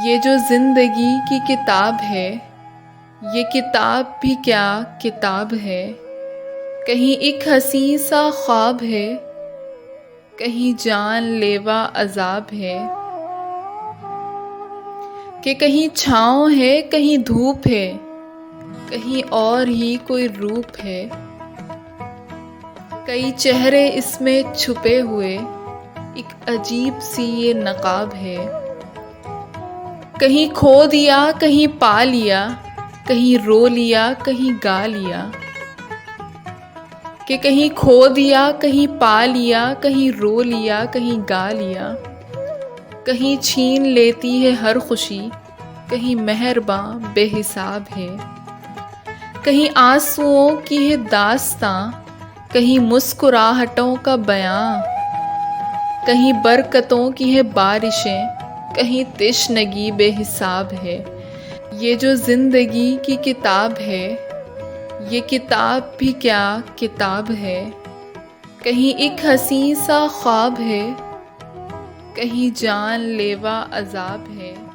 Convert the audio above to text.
ये जो ज़िंदगी की किताब है, ये किताब भी क्या किताब है। कहीं एक हसीं सा ख्वाब है, कहीं जानलेवा अज़ाब है। कि कहीं छाँव है, कहीं धूप है, कहीं और ही कोई रूप है। कई चेहरे इसमें छुपे हुए, एक अजीब सी ये नकाब है। कहीं खो दिया, कहीं पा लिया, कहीं रो लिया, कहीं गा लिया। कि कहीं खो दिया, कहीं पा लिया, कहीं रो लिया, कहीं गा लिया। कहीं छीन लेती है हर खुशी, कहीं मेहरबां बेहिसाब है। कहीं आंसुओं की है दास्तां, कहीं मुस्कुराहटों का बयां। कहीं बरकतों की है बारिशें, कहीं तिश्नगी बेहिसाब है। ये जो ज़िंदगी की किताब है, ये किताब भी क्या किताब है। कहीं एक हसीं सा ख्वाब है, कहीं जानलेवा अज़ाब है।